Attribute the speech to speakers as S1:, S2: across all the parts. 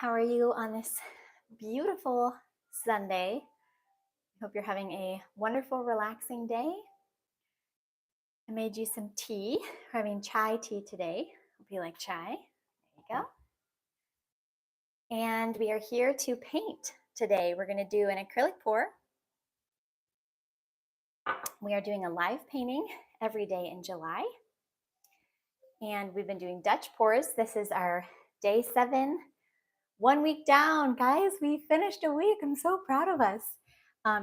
S1: How are you on this beautiful Sunday? I hope you're having a wonderful, relaxing day. I made you some tea. We're having chai tea today. Hope you like chai. There you go. And we are here to paint today. We're going to do an acrylic pour. We are doing a live painting every day in July. And we've been doing Dutch pours. This is our day 7. 1 week down, guys. We finished a week. I'm so proud of us.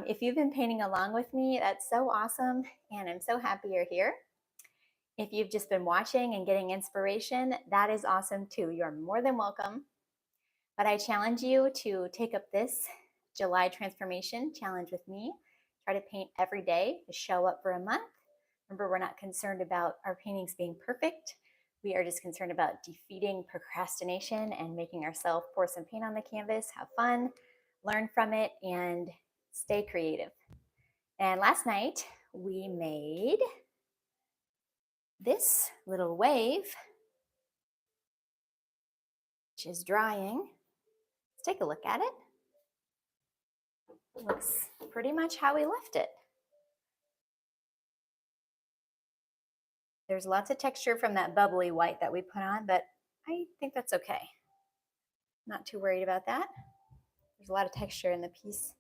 S1: If you've been painting along with me, that's so awesome, and I'm so happy you're here. If you've just been watching and getting inspiration, that is awesome too. You're more than welcome. But I challenge you to take up this July transformation challenge with me. Try to paint every day, to show up for a month. Remember, we're not concerned about our paintings being perfect. We are just concerned about defeating procrastination and making ourselves pour some paint on the canvas, have fun, learn from it, and stay creative. And last night we made this little wave, which is drying. Let's take a look at it. It looks pretty much how we left it. There's lots of texture from that bubbly white that we put on, but I think that's okay. Not too worried about that. There's a lot of texture in the piece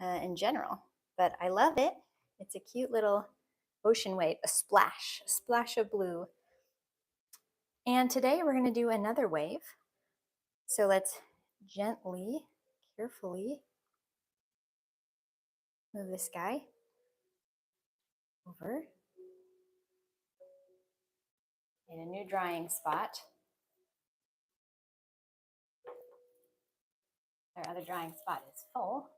S1: in general, but I love it. It's a cute little ocean wave, a splash of blue. And today we're going to do another wave. So let's gently, carefully move this guy over in a new drying spot. Our other drying spot is full.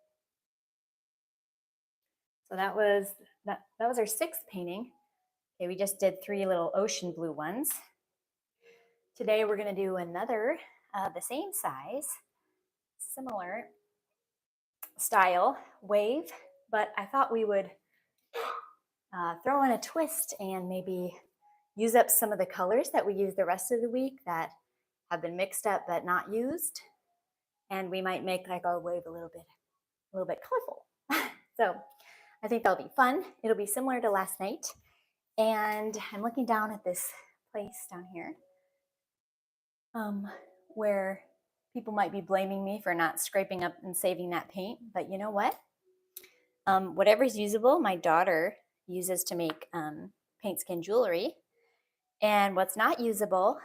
S1: So that was our 6th painting. Okay, we just did 3 little ocean blue ones. Today we're going to do another the same size, similar style wave, but I thought we would throw in a twist and maybe use up some of the colors that we use the rest of the week that have been mixed up but not used, and we might make like our wave a little bit colorful. So I think that'll be fun. It'll be similar to last night. And I'm looking down at this place down here where people might be blaming me for not scraping up and saving that paint, but you know what? Whatever's usable, my daughter uses to make paint skin jewelry. And what's not usable,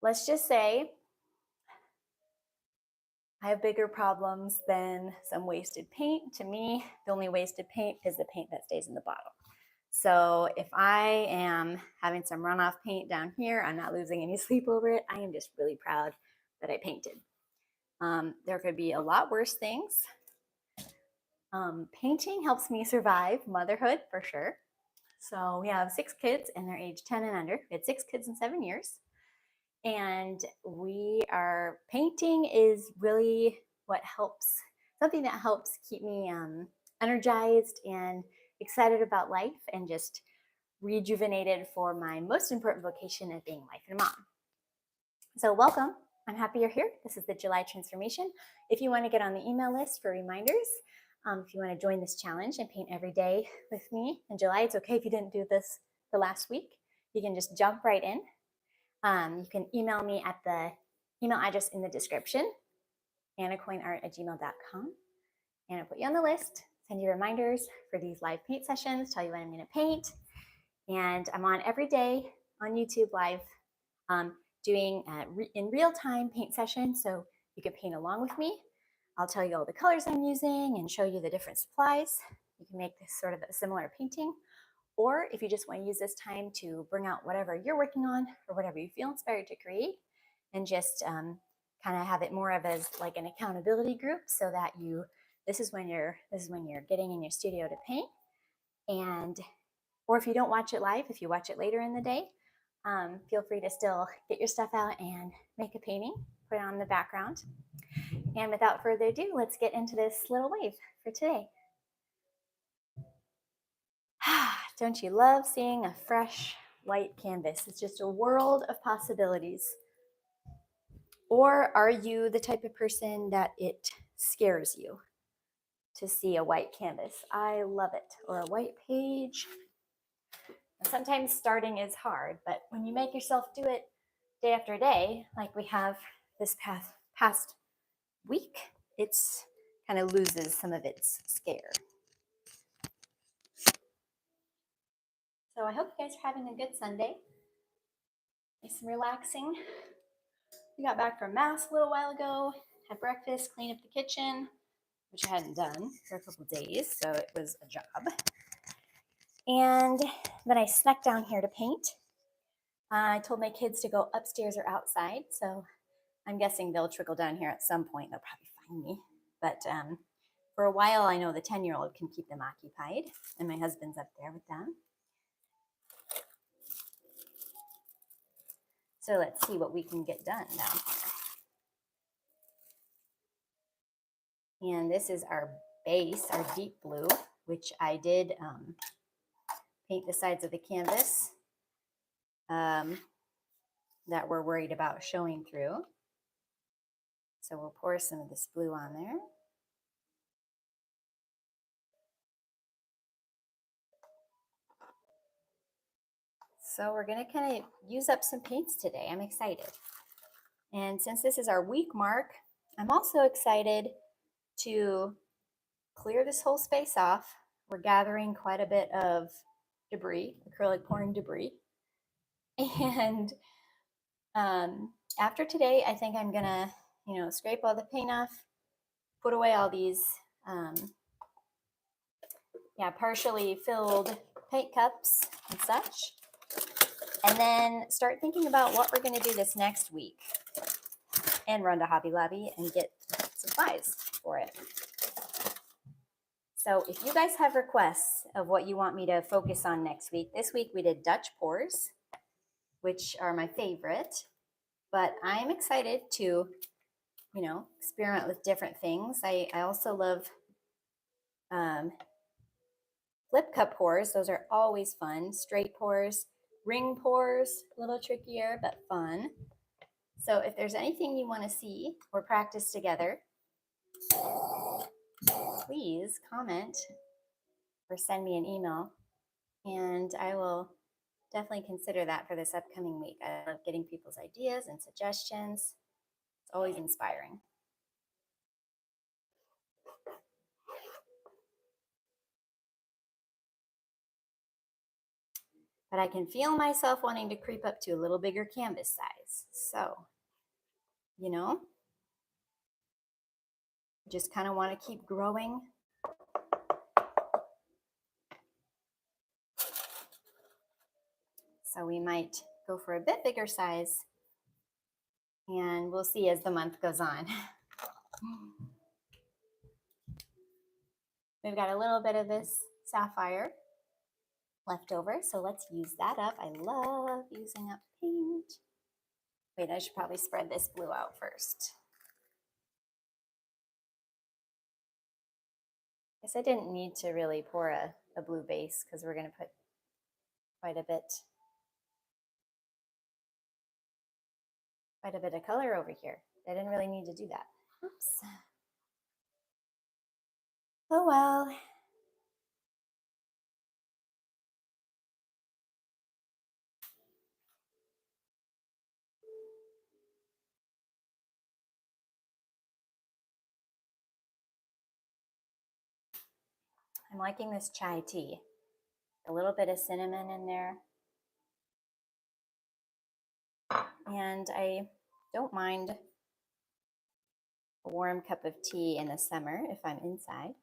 S1: let's just say I have bigger problems than some wasted paint. To me, the only wasted paint is the paint that stays in the bottle. So if I am having some runoff paint down here, I'm not losing any sleep over it. I am just really proud that I painted. There could be a lot worse things. Painting helps me survive motherhood for sure. So we have 6 kids and they're age 10 and under. We had 6 kids in 7 years. And painting is really something that helps keep me energized and excited about life and just rejuvenated for my most important vocation of being wife and mom. So welcome. I'm happy you're here. This is the July transformation. If you want to get on the email list for reminders, if you want to join this challenge and paint every day with me in July, it's okay if you didn't do this the last week. You can just jump right in. You can email me at the email address in the description, annacoinart@gmail.com, and I'll put you on the list, send you reminders for these live paint sessions, tell you when I'm going to paint. And I'm on every day on YouTube live doing in real time paint sessions, so you can paint along with me. I'll tell you all the colors I'm using and show you the different supplies. You can make this sort of a similar painting. Or if you just want to use this time to bring out whatever you're working on or whatever you feel inspired to create, and just kind of have it more of as like an accountability group, so that this is when you're getting in your studio to paint. Or if you don't watch it live, if you watch it later in the day, feel free to still get your stuff out and make a painting, put it on the background. And without further ado, let's get into this little wave for today. Don't you love seeing a fresh white canvas? It's just a world of possibilities. Or are you the type of person that it scares you to see a white canvas? I love it. Or a white page. Sometimes starting is hard, but when you make yourself do it day after day, like we have this past week, it's kind of loses some of its scare. So I hope you guys are having a good Sunday. Nice and relaxing. We got back from Mass a little while ago, had breakfast, cleaned up the kitchen, which I hadn't done for a couple days, so it was a job. And then I snuck down here to paint. I told my kids to go upstairs or outside, so I'm guessing they'll trickle down here at some point. They'll probably find me. But for a while, I know the 10-year-old can keep them occupied, and my husband's up there with them. So let's see what we can get done down here. And this is our base, our deep blue, which I did paint the sides of the canvas that we're worried about showing through. So we'll pour some of this blue on there. So we're gonna kind of use up some paints today. I'm excited. And since this is our week mark, I'm also excited to clear this whole space off. We're gathering quite a bit of debris, acrylic pouring debris. And after today, I think I'm gonna, scrape all the paint off, put away all these, partially filled paint cups and such. And then start thinking about what we're gonna do this next week and run to Hobby Lobby and get supplies for it. So if you guys have requests of what you want me to focus on next week, this week we did Dutch pours, which are my favorite, but I'm excited to, experiment with different things. I also love flip cup pours. Those are always fun. Straight pours, ring pours, a little trickier, but fun. So if there's anything you want to see or practice together, please comment or send me an email, and I will definitely consider that for this upcoming week. I love getting people's ideas and suggestions. It's always inspiring. But I can feel myself wanting to creep up to a little bigger canvas size. So, just kind of want to keep growing. So we might go for a bit bigger size, and we'll see as the month goes on. We've got a little bit of this sapphire left over, so let's use that up. I love using up paint. Wait, I should probably spread this blue out first. Guess I didn't need to really pour a blue base because we're going to put quite a bit of color over here. I didn't really need to do that. Oops. Oh well. I'm liking this chai tea. A little bit of cinnamon in there. And I don't mind a warm cup of tea in the summer if I'm inside.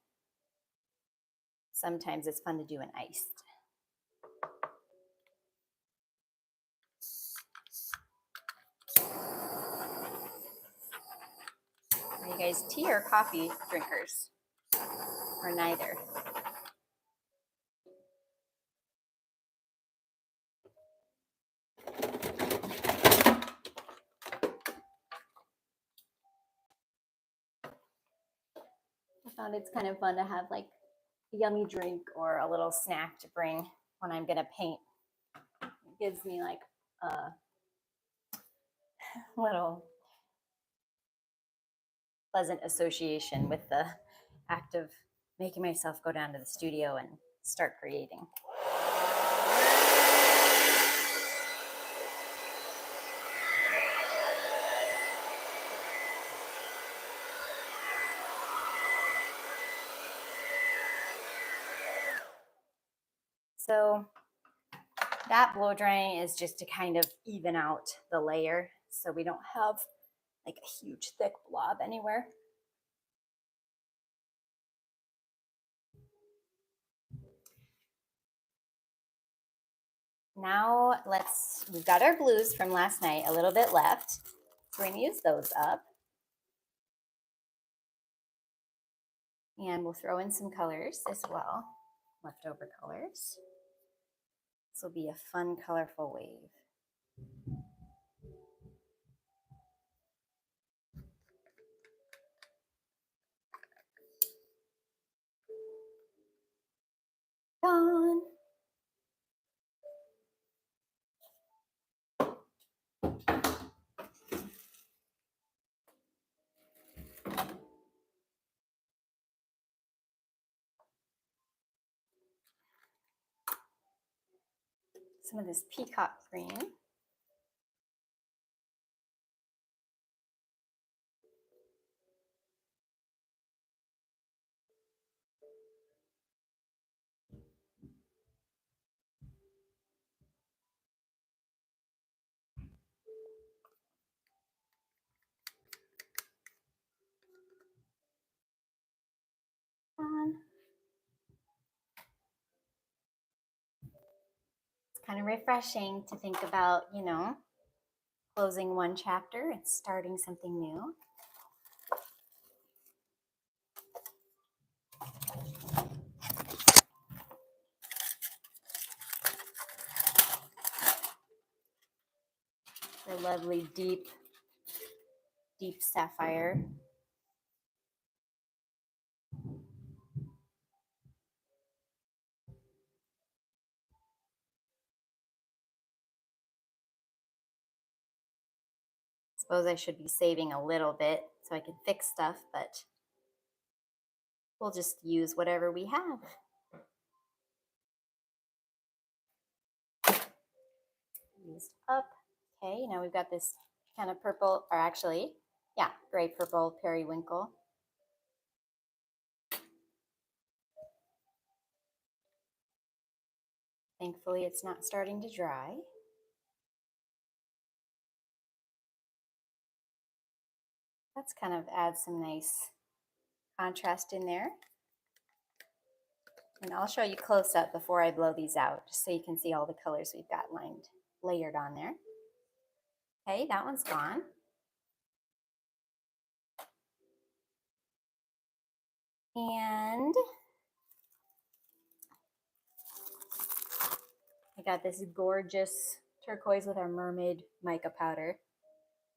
S1: Sometimes it's fun to do an iced. Are you guys tea or coffee drinkers? Or neither? I found it's kind of fun to have like a yummy drink or a little snack to bring when I'm gonna paint. It gives me like a little pleasant association with the act of making myself go down to the studio and start creating. So that blow drying is just to kind of even out the layer so we don't have like a huge thick blob anywhere. Now we've got our blues from last night, a little bit left. So we're gonna use those up. And we'll throw in some colors as well, leftover colors. This will be a fun, colorful wave. Gone. Some of this peacock green. It's kind of refreshing to think about, closing one chapter and starting something new. The lovely deep sapphire. Suppose I should be saving a little bit so I can fix stuff, but we'll just use whatever we have. Used up. Okay, now we've got this kind of purple, or actually, yeah, gray purple periwinkle. Thankfully, it's not starting to dry. That's kind of adds some nice contrast in there. And I'll show you close up before I blow these out, just so you can see all the colors we've got layered on there. Okay, that one's gone. And I got this gorgeous turquoise with our mermaid mica powder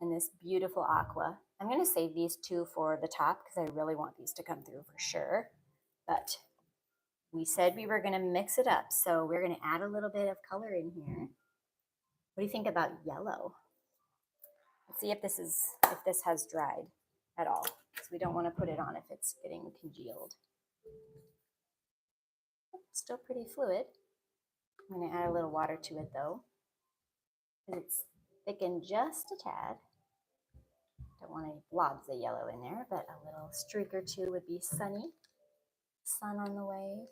S1: and this beautiful aqua. I'm going to save these two for the top because I really want these to come through for sure. But we said we were going to mix it up, so we're going to add a little bit of color in here. What do you think about yellow? Let's see if this has dried at all, because we don't want to put it on if it's getting congealed. Still pretty fluid. I'm going to add a little water to it though, because it's thickened just a tad. Don't want any blobs of yellow in there, but a little streak or two would be sunny. Sun on the wave.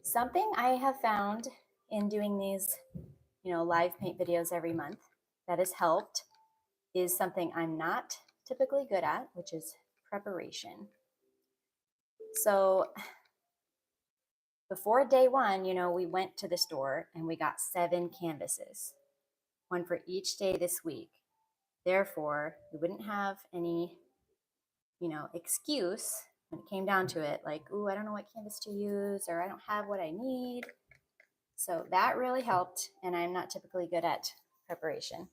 S1: Something I have found in doing these, live paint videos every month that has helped is something I'm not typically good at, which is preparation. So before day one, we went to the store and we got 7 canvases, one for each day this week. Therefore, we wouldn't have any, excuse when it came down to it, like, ooh, I don't know what canvas to use, or I don't have what I need. So that really helped, and I'm not typically good at preparation.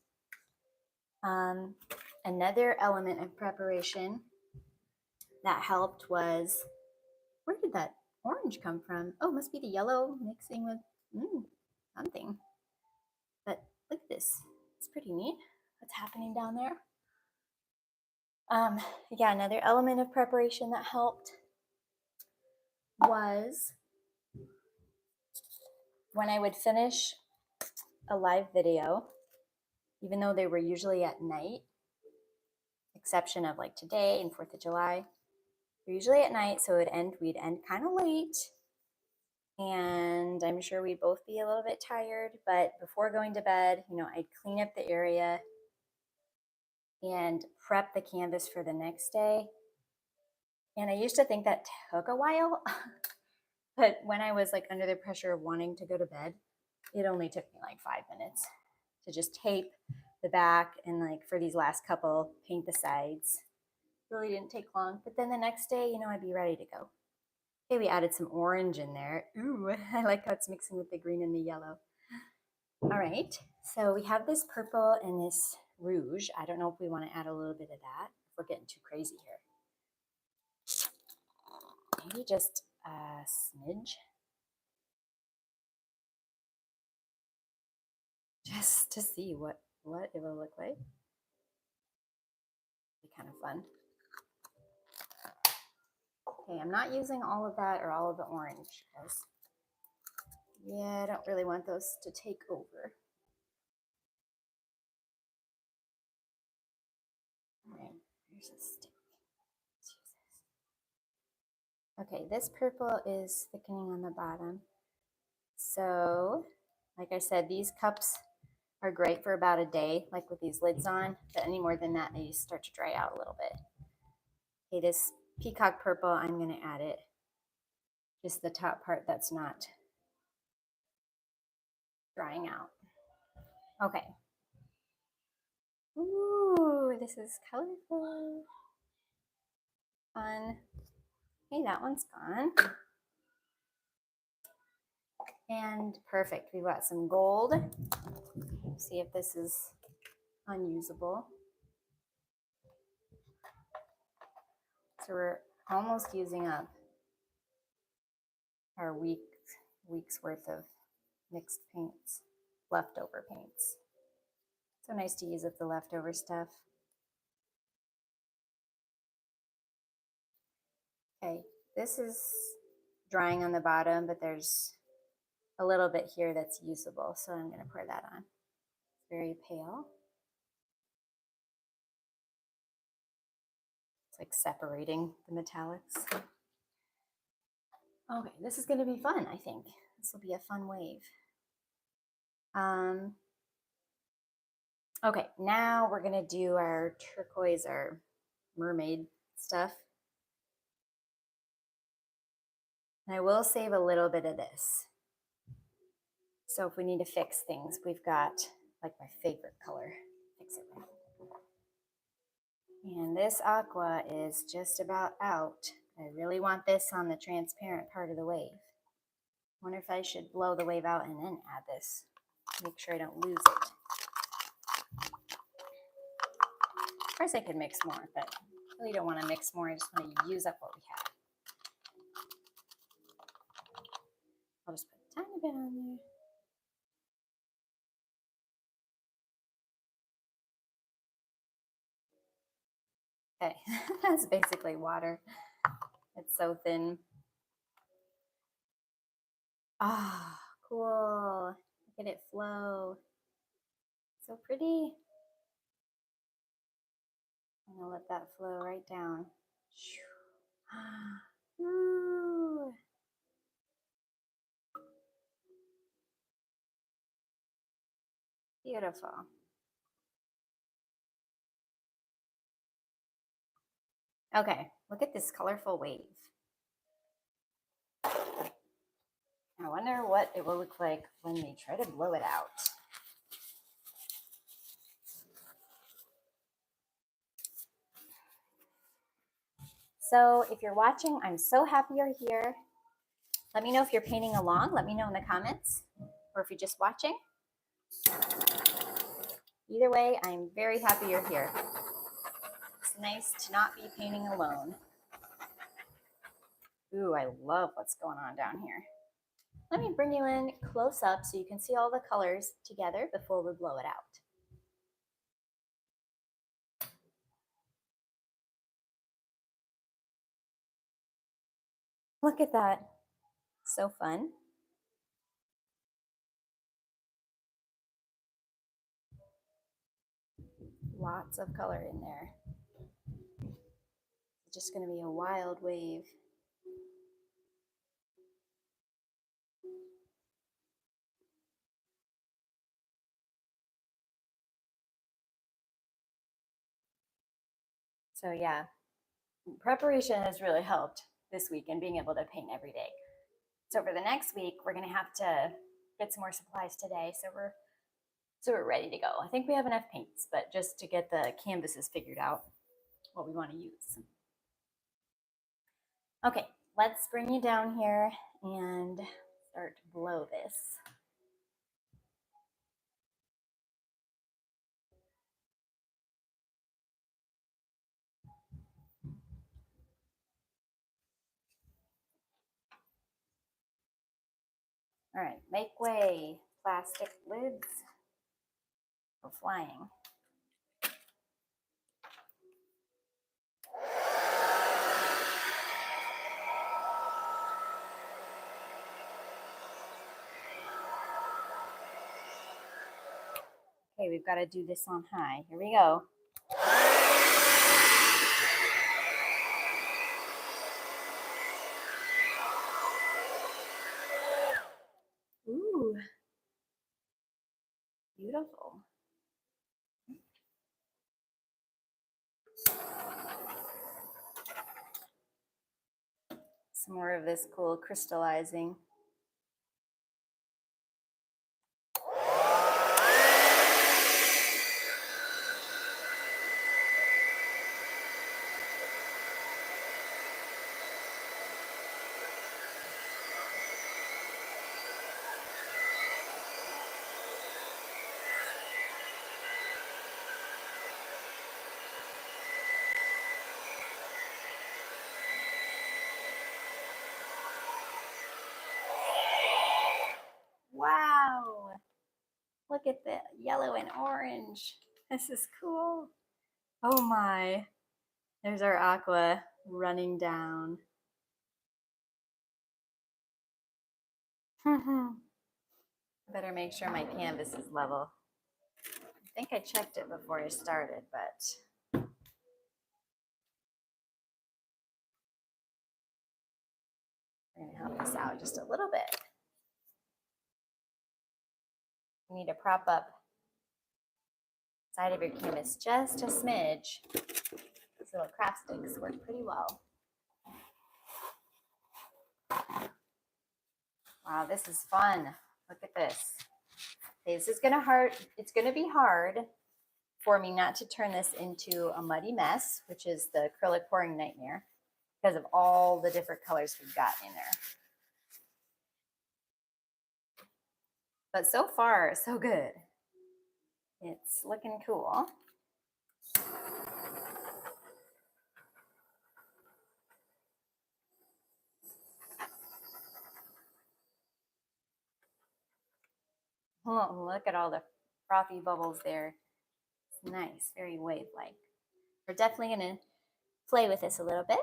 S1: Another element of preparation that helped was, where did that orange come from? Oh, must be the yellow mixing with something. But look at this. It's pretty neat what's happening down there. Yeah, another element of preparation that helped was when I would finish a live video, even though they were usually at night, exception of like today and 4th of July, they're usually at night, so we'd end kind of late. And I'm sure we'd both be a little bit tired, but before going to bed, I'd clean up the area and prep the canvas for the next day. And I used to think that took a while, but when I was like under the pressure of wanting to go to bed, it only took me like 5 minutes to just tape the back and like for these last couple, paint the sides. Really didn't take long, but then the next day, I'd be ready to go. Okay, we added some orange in there. Ooh, I like how it's mixing with the green and the yellow. All right, so we have this purple and this rouge. I don't know if we want to add a little bit of that, if we're getting too crazy here. Maybe just a smidge. Just to see what it will look like. Be kind of fun. Okay, I'm not using all of that or all of the orange because, yeah, I don't really want those to take over. All right, here's a stick. Okay, this purple is thickening on the bottom. So, like I said, these cups are great for about a day, like with these lids on, but any more than that, they start to dry out a little bit. Okay, this peacock purple, I'm gonna add it, just the top part that's not drying out. Okay. Ooh, this is colorful. Fun. Okay, that one's gone. And perfect, we've got some gold. See if this is unusable. So we're almost using up our week's worth of mixed paints, leftover paints. So nice to use up the leftover stuff. Okay, this is drying on the bottom, but there's a little bit here that's usable, so I'm going to pour that on. It's very pale. It's like separating the metallics. Okay, this is going to be fun, I think. This will be a fun wave. Okay, now we're going to do our turquoise, our mermaid stuff. And I will save a little bit of this. So if we need to fix things, we've got like my favorite color. Fix it right. And this aqua is just about out. I really want this on the transparent part of the wave. Wonder if I should blow the wave out and then add this. Make sure I don't lose it. Of course I could mix more, but I really don't want to mix more. I just want to use up what we have. I'll just put a tiny bit on there. Okay, that's basically water. It's so thin. Ah, cool. Look at it flow. So pretty. I'm gonna let that flow right down. Ooh. Beautiful. Okay, look at this colorful wave. I wonder what it will look like when we try to blow it out. So if you're watching, I'm so happy you're here. Let me know if you're painting along. Let me know in the comments, or if you're just watching. Either way, I'm very happy you're here. It's nice to not be painting alone. Ooh, I love what's going on down here. Let me bring you in close up so you can see all the colors together before we blow it out. Look at that. So fun. Lots of color in there. It's just going to be a wild wave. So yeah, preparation has really helped this week in being able to paint every day. So for the next week, we're going to have to get some more supplies today. So we're ready to go. I think we have enough paints, but just to get the canvases figured out, what we want to use. Okay, let's bring you down here and start to blow this. All right, make way. Plastic lids go flying. Okay, we've got to do this on high. Here we go. Ooh, beautiful. Some more of this cool crystallizing. Wow, look at the yellow and orange. This is cool. Oh my, there's our aqua running down. Better make sure my canvas is level. I think I checked it before I started, but we're going to help this out just a little bit. You need to prop up the side of your canvas just a smidge. These little craft sticks work pretty well. Wow, this is fun. Look at this. Okay, this is it's gonna be hard for me not to turn this into a muddy mess, which is the acrylic pouring nightmare, because of all the different colors we've got in there. But so far, so good. It's looking cool. Oh, look at all the frothy bubbles there. It's nice, very wave-like. We're definitely gonna play with this a little bit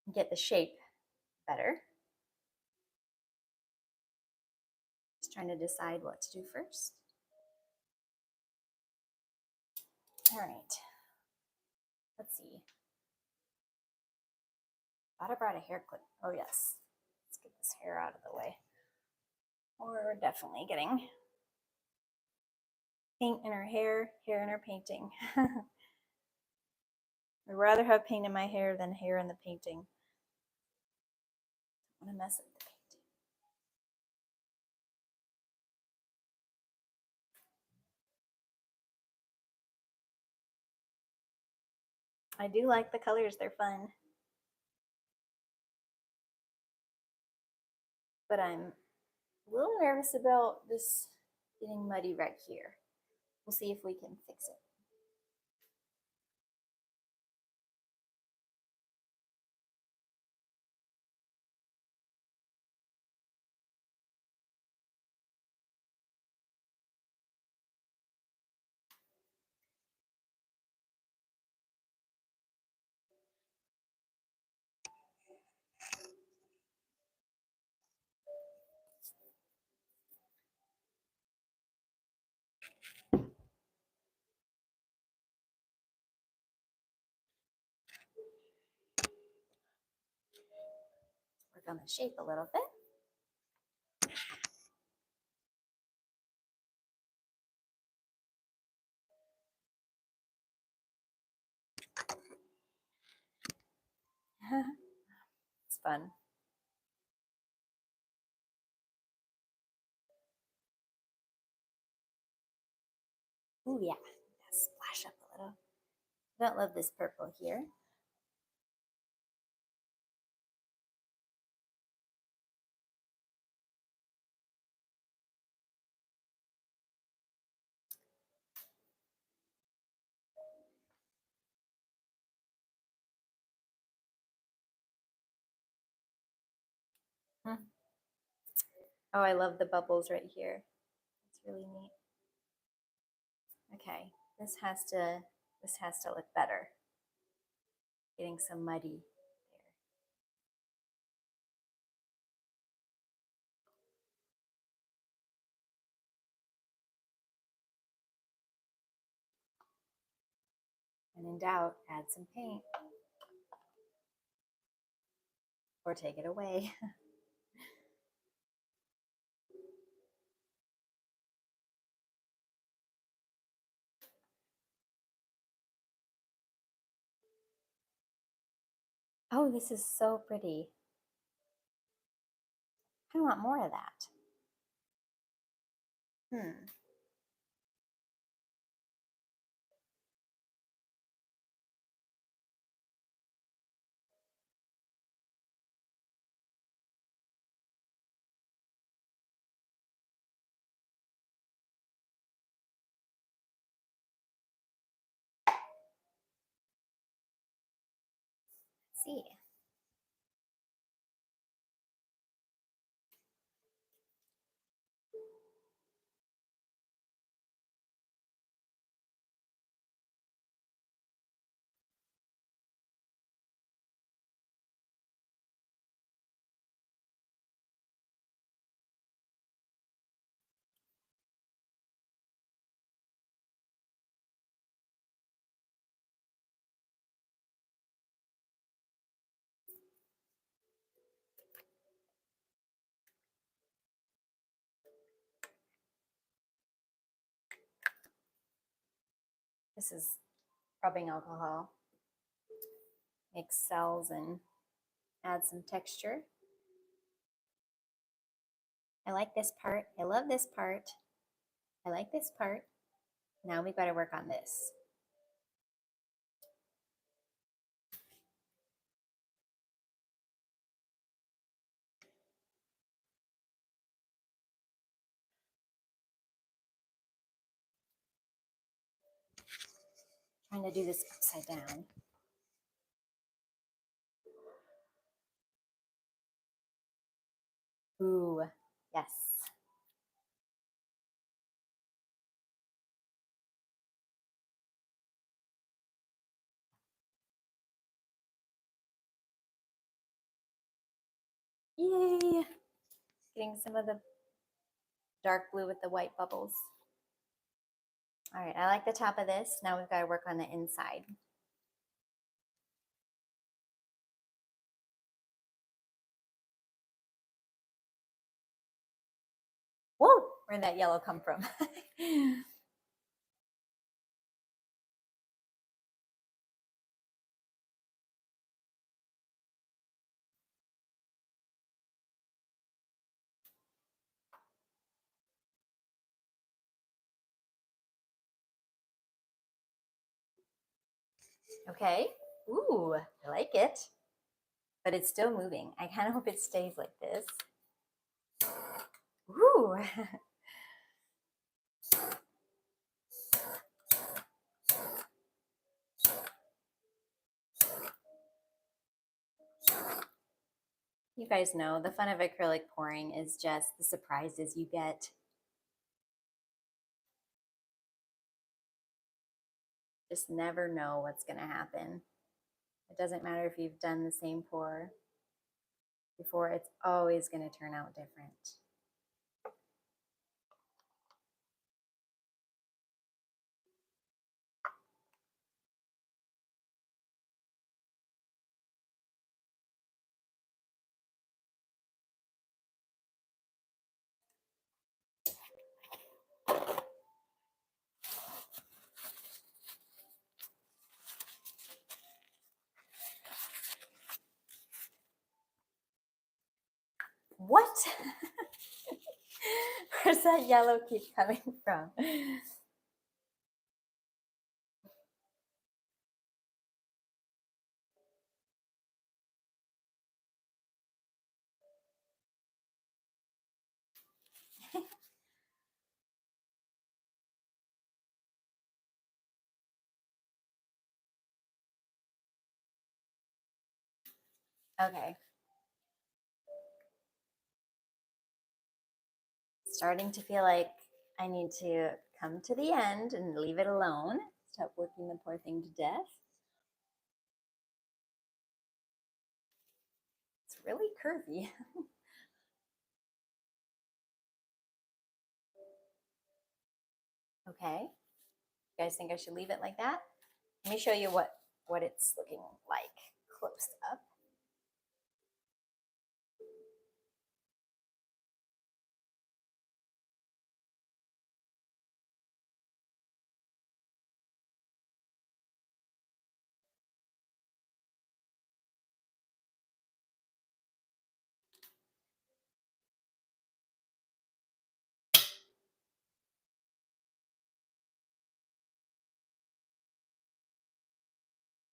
S1: and get the shape better. Just trying to decide what to do first. All right, let's see. Thought I brought a hair clip. Oh yes, let's get this hair out of the way. We're definitely getting paint in her hair in her painting. I'd rather have paint in my hair than hair in the painting. I don't want to mess up the painting. I do like the colors, they're fun. But I'm a little nervous about this getting muddy right here. We'll see if we can fix it. on the shape a little bit. It's fun. Oh yeah, splash up a little. I don't love this purple here. Oh, I love the bubbles right here. It's really neat. Okay, this has to look better. Getting some muddy there. And in doubt, add some paint. Or take it away. Oh, this is so pretty. I want more of that. Let's see. This is rubbing alcohol. Makes cells and adds some texture. I like this part. I love this part. I like this part. Now we've got to work on this. Trying to do this upside down. Ooh, yes. Yay! Getting some of the dark blue with the white bubbles. All right, I like the top of this. Now we've got to work on the inside. Whoa, where'd that yellow come from? Okay. Ooh, I like it. But it's still moving. I kind of hope it stays like this. Ooh. You guys know the fun of acrylic pouring is just the surprises you get. Just never know what's going to happen. It doesn't matter if you've done the same pour before, it's always going to turn out different. Where's that yellow keep coming from? Okay. Starting to feel like I need to come to the end and leave it alone. Stop working the poor thing to death. It's really curvy. Okay. You guys think I should leave it like that? Let me show you what it's looking like close up.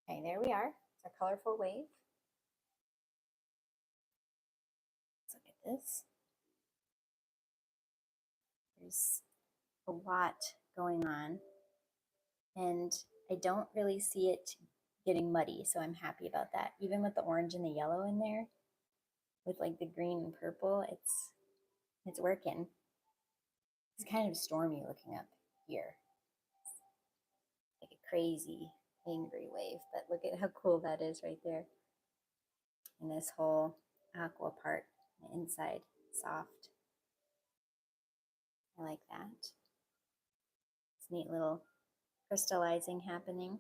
S1: Okay, there we are. It's a colorful wave. Let's look at this. There's a lot going on, and I don't really see it getting muddy, so I'm happy about that. Even with the orange and the yellow in there, with like the green and purple, it's working. It's kind of stormy looking up here, like a crazy angry wave, but look at how cool that is right there. And this whole aqua part, the inside, soft. I like that. It's neat little crystallizing happening.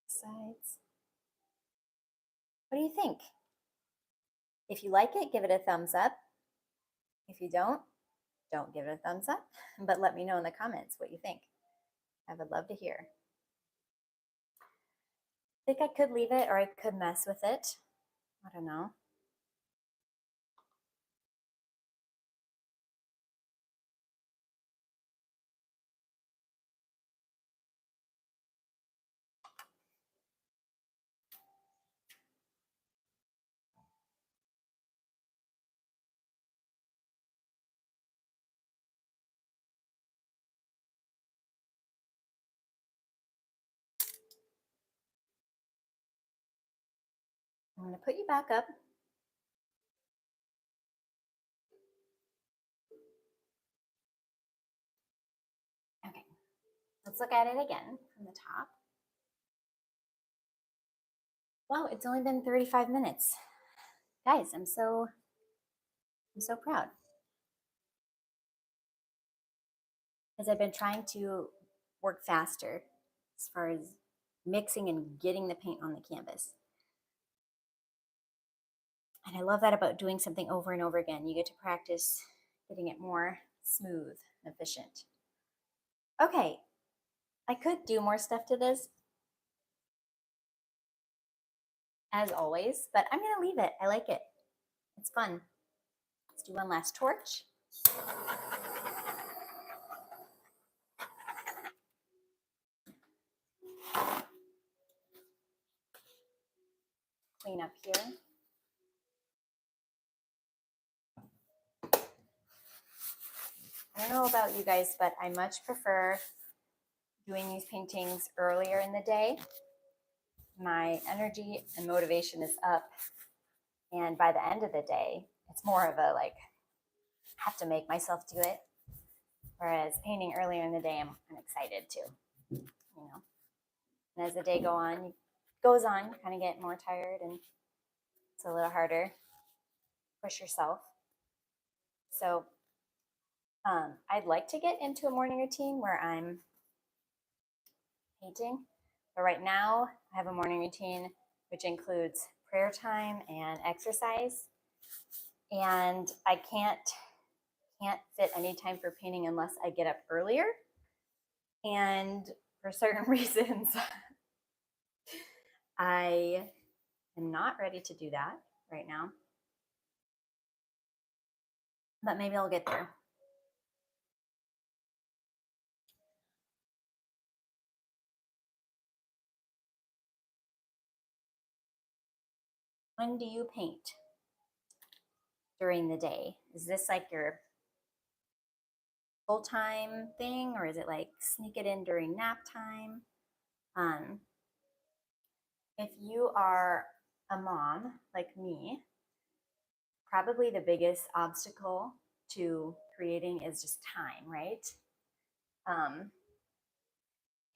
S1: Sides. What do you think? If you like it, give it a thumbs up. If you don't give it a thumbs up, but let me know in the comments what you think. I would love to hear. I think I could leave it or I could mess with it. I don't know. I'm going to put you back up. Okay, let's look at it again from the top. Wow, it's only been 35 minutes. Guys, I'm so proud. Because I've been trying to work faster as far as mixing and getting the paint on the canvas. And I love that about doing something over and over again. You get to practice getting it more smooth, efficient. Okay, I could do more stuff to this, as always, but I'm gonna leave it. I like it. It's fun. Let's do one last torch. Clean up here. I don't know about you guys, but I much prefer doing these paintings earlier in the day. My energy and motivation is up, and by the end of the day, it's more of a like, have to make myself do it. Whereas painting earlier in the day, I'm excited too, you know. And as the day goes on, you kind of get more tired, and it's a little harder. Push yourself. So I'd like to get into a morning routine where I'm painting, but right now I have a morning routine which includes prayer time and exercise, and I can't fit any time for painting unless I get up earlier. And for certain reasons, I am not ready to do that right now. but maybe I'll get there. When do you paint during the day? Is this like your full-time thing, or is it like sneak it in during nap time? Um, if you are a mom like me, probably the biggest obstacle to creating is just time, right? Um,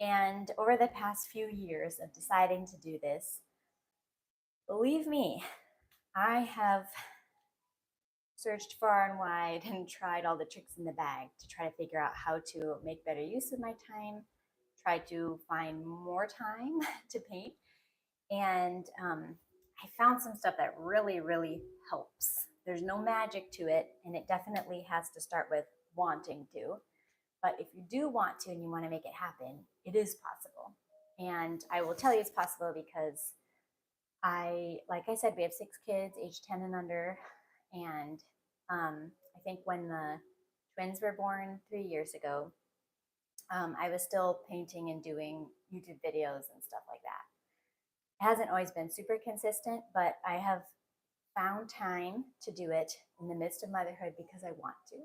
S1: and over the past few years of deciding to do this, believe me, I have searched far and wide and tried all the tricks in the bag to try to figure out how to make better use of my time, try to find more time to paint. And I found some stuff that really, really helps. There's no magic to it, and it definitely has to start with wanting to. But if you do want to and you want to make it happen, it is possible. And I will tell you it's possible because like I said, we have 6 kids, age 10 and under. And I think when the twins were born 3 years ago, I was still painting and doing YouTube videos and stuff like that. It hasn't always been super consistent, but I have found time to do it in the midst of motherhood because I want to,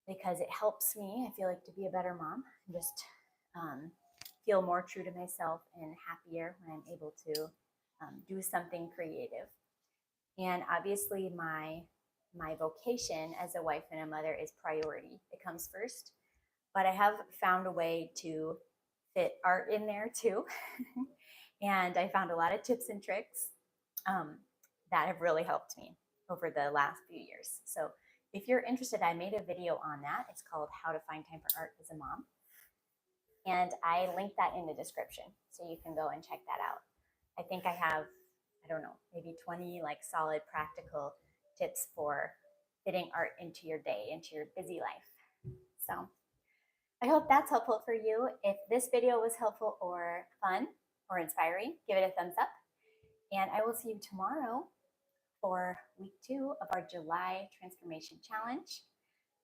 S1: because it helps me, I feel like, to be a better mom and just feel more true to myself and happier when I'm able to do something creative. And obviously my vocation as a wife and a mother is priority. It comes first, but I have found a way to fit art in there too. And I found a lot of tips and tricks that have really helped me over the last few years. So if you're interested, I made a video on that. It's called How to Find Time for Art as a Mom. And I linked that in the description, so you can go and check that out. I think I have, I don't know, maybe 20 like solid practical tips for fitting art into your day, into your busy life. So I hope that's helpful for you. If this video was helpful or fun or inspiring, give it a thumbs up. And I will see you tomorrow for week 2 of our July Transformation Challenge.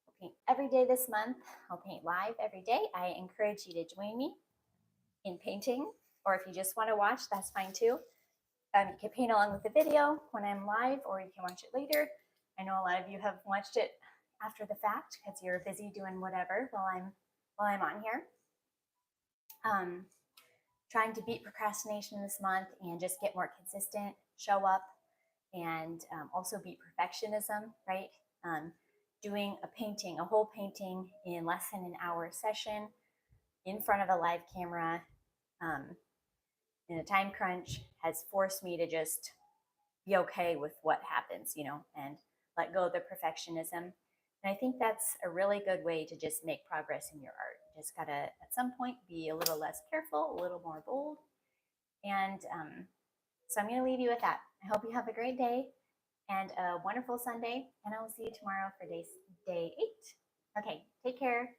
S1: I'll paint every day this month. I'll paint live every day. I encourage you to join me in painting, or if you just want to watch, that's fine too. You can paint along with the video when I'm live, or you can watch it later. I know a lot of you have watched it after the fact because you're busy doing whatever while I'm on here. Trying to beat procrastination this month and just get more consistent, show up, and also beat perfectionism, right? Doing a painting, a whole painting in less than an hour session in front of a live camera in a time crunch has forced me to just be okay with what happens, and let go of the perfectionism. And I think that's a really good way to just make progress in your art. You just gotta, at some point, be a little less careful, a little more bold. And so I'm gonna leave you with that. I hope you have a great day and a wonderful Sunday, and I will see you tomorrow for day 8. Okay, take care.